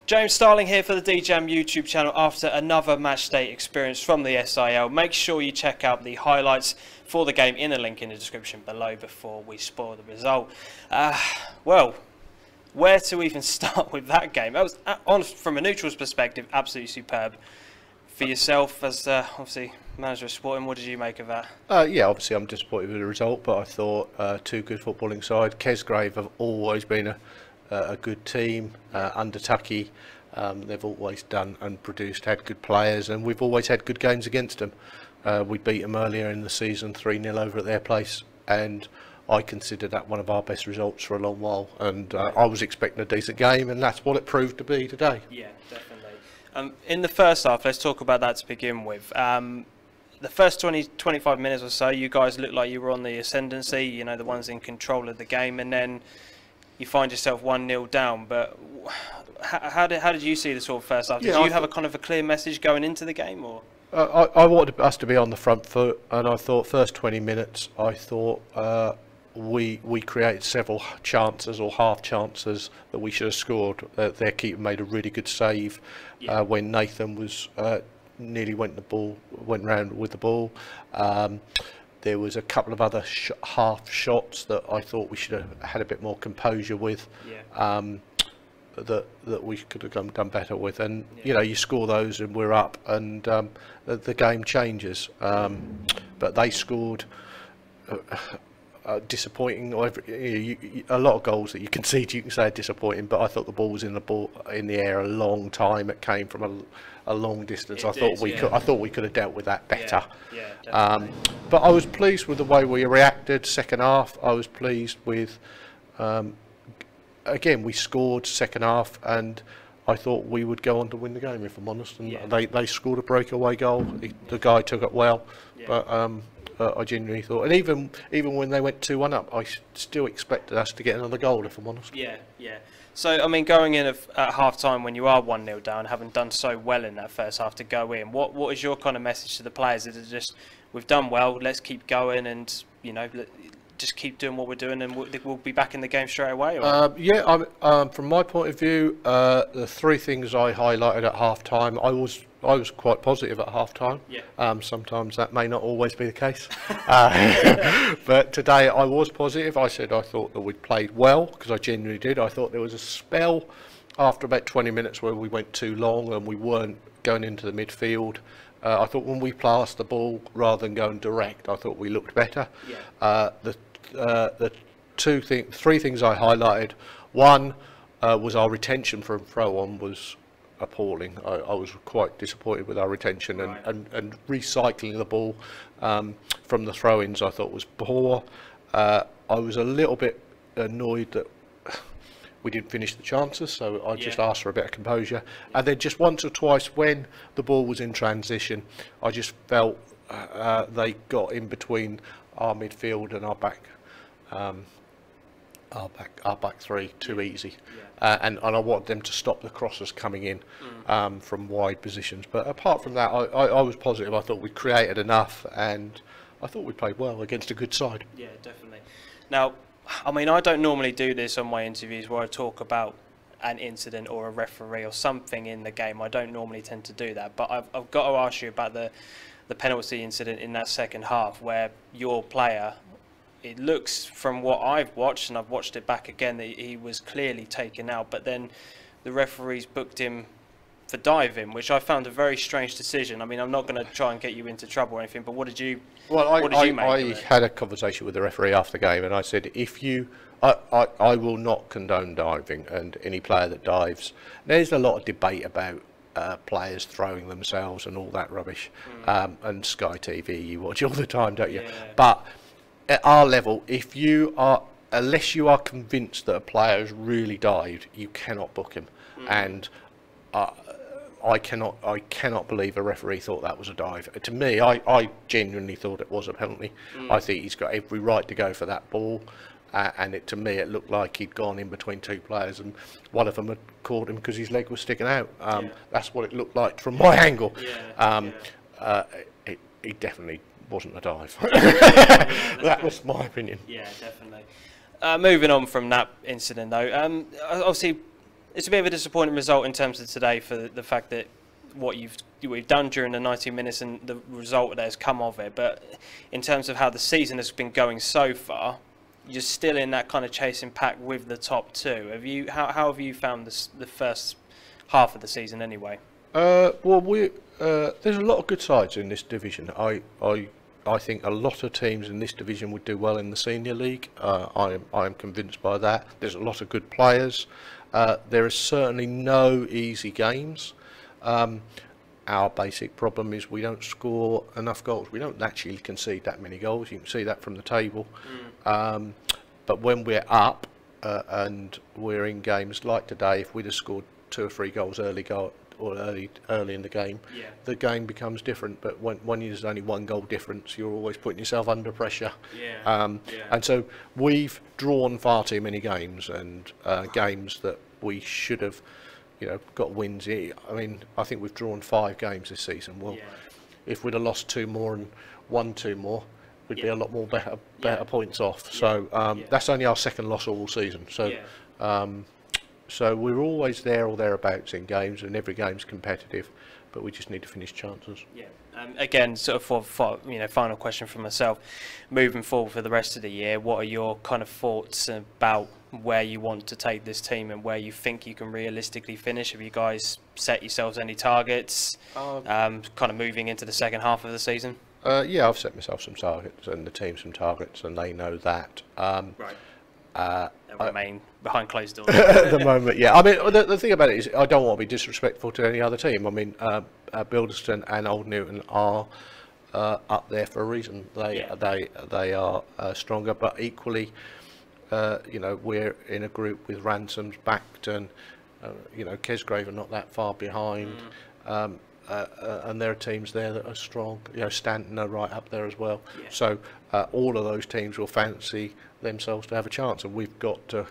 James Starling here for the DeeJam YouTube channel after another matchday experience from the SIL. Make sure you check out the highlights for the game in the link in the description below before we spoil the result. Well, where to even start with that game? That was, from a neutral's perspective, absolutely superb. For yourself, as obviously manager of Sporting, what did you make of that? Yeah, obviously I'm disappointed with the result, but I thought two good footballing sides. Kesgrave have always been a good team under Tucky. They've always done and had good players, and we've always had good games against them. We beat them earlier in the season 3-0 over at their place, and I consider that one of our best results for a long while, and I was expecting a decent game, and that's what it proved to be today. Yeah, definitely. In the first half, let's talk about that to begin with. The first 20-25 minutes or so, you guys looked like you were on the ascendancy, you know, the ones in control of the game, and then you find yourself 1-0 down. But how did you see the sort of first half? Did you have a kind of a clear message going into the game, or? I wanted us to be on the front foot, and I thought first 20 minutes, I thought we created several chances or half chances that we should have scored. Their keeper made a really good save when Nathan was nearly went round with the ball. There was a couple of other half shots that I thought we should have had a bit more composure with, that we could have done better with. And you know, you score those and we're up, and the game changes. But they scored disappointing. A lot of goals that you concede, you can say are disappointing. But I thought the ball was in the air a long time. It came from a long distance. I thought we could have dealt with that better. But I was pleased with the way we reacted second half. I was pleased with again, we scored second half, and I thought we would go on to win the game, if I'm honest. And they scored a breakaway goal. The guy took it well, but I genuinely thought, and even when they went 2-1 up, I still expected us to get another goal, if I'm honest. Yeah. So, I mean, going in at half-time when you are 1-0 down, having done so well in that first half to go in, what is your kind of message to the players? Is it just, we've done well, let's keep going, and, you know, just keep doing what we're doing, and we'll be back in the game straight away? Or? From my point of view, the three things I highlighted at half-time, I was quite positive at half-time. Sometimes that may not always be the case. But today I was positive. I said I thought that we'd played well, because I genuinely did. I thought there was a spell after about 20 minutes where we went too long and we weren't going into the midfield. I thought when we passed the ball rather than going direct, I thought we looked better. The three things I highlighted. One was our retention from throw-on was appalling. I was quite disappointed with our retention, and recycling the ball from the throw-ins I thought was poor. I was a little bit annoyed that we didn't finish the chances, so I just asked for a bit of composure. And then just once or twice when the ball was in transition, I just felt they got in between our midfield and our back three too easy. And I wanted them to stop the crosses coming in from wide positions. But apart from that, I was positive. I thought we created enough, and I thought we played well against a good side. Yeah, definitely. Now, I mean, I don't normally do this on my interviews where I talk about an incident or a referee or something in the game. I don't normally tend to do that, but I've got to ask you about the penalty incident in that second half, where your player, it looks from what I've watched, and I've watched it back again, that he was clearly taken out, but then the referees booked him for diving, which I found a very strange decision. I mean, I'm not going to try and get you into trouble or anything, but what did you make of it? Had a conversation with the referee after the game, and I said, I will not condone diving, and any player that dives. There's a lot of debate about players throwing themselves and all that rubbish, and Sky TV you watch all the time, don't you? But at our level, unless you are convinced that a player has really dived, you cannot book him. And I cannot believe a referee thought that was a dive. To me, I genuinely thought it was a penalty. I think he's got every right to go for that ball. And to me, it looked like he'd gone in between two players, and one of them had caught him because his leg was sticking out. That's what it looked like from my angle. It definitely wasn't a dive. That was my opinion. Yeah, definitely. Moving on from that incident, though, obviously it's a bit of a disappointing result in terms of today for the fact that what we've done during the 90 minutes and the result that has come of it. But in terms of how the season has been going so far, you're still in that kind of chasing pack with the top two. How have you found the first half of the season anyway? Well, there's a lot of good sides in this division. I think a lot of teams in this division would do well in the senior league. I am convinced by that. There's a lot of good players. There is certainly no easy games. Our basic problem is we don't score enough goals. We don't actually concede that many goals. You can see that from the table. But when we're up and we're in games like today, if we'd have scored 2 or 3 goals early in the game, the game becomes different. But when there's only 1 goal difference, you're always putting yourself under pressure. And so we've drawn far too many games, and games that we should have, got wins here. I mean, I think we've drawn 5 games this season. Well, if we'd have lost 2 more and won 2 more, we'd be a lot more better points off. So that's only our 2nd loss all season. So so we're always there or thereabouts in games, and every game's competitive, but we just need to finish chances. Again, sort of for final question from myself, moving forward for the rest of the year, what are your kind of thoughts about where you want to take this team and where you think you can realistically finish? Have you guys set yourselves any targets kind of moving into the second half of the season? Yeah, I've set myself some targets and the team some targets, and they know that. They'll remain behind closed doors. At the moment, yeah. I mean, the thing about it is I don't want to be disrespectful to any other team. I mean, Bilderston and Old Newton are up there for a reason. They are stronger, but equally, we're in a group with Ransoms, Backton, Kesgrave are not that far behind. And there are teams there that are strong. Stanton are right up there as well. So all of those teams will fancy themselves to have a chance, and we've got to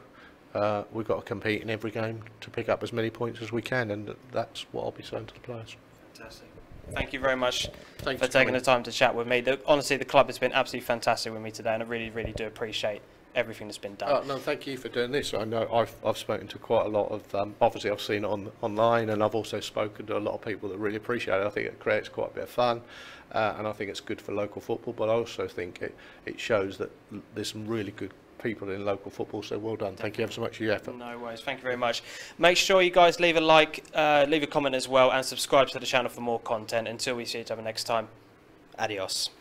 compete in every game to pick up as many points as we can, and that's what I'll be saying to the players. Fantastic. Thank you very much for taking the time to chat with me. Honestly, the club has been absolutely fantastic with me today, and I really, really do appreciate everything that's been done. No, thank you for doing this. I know I've spoken to quite a lot of, obviously I've seen it online, and I've also spoken to a lot of people that really appreciate it. I think it creates quite a bit of fun, and I think it's good for local football, but I also think it shows that there's some really good people in local football, so well done. Thank you ever so much for your effort. No worries, thank you very much. Make sure you guys leave a like, leave a comment as well, and subscribe to the channel for more content. Until we see each other next time, adios.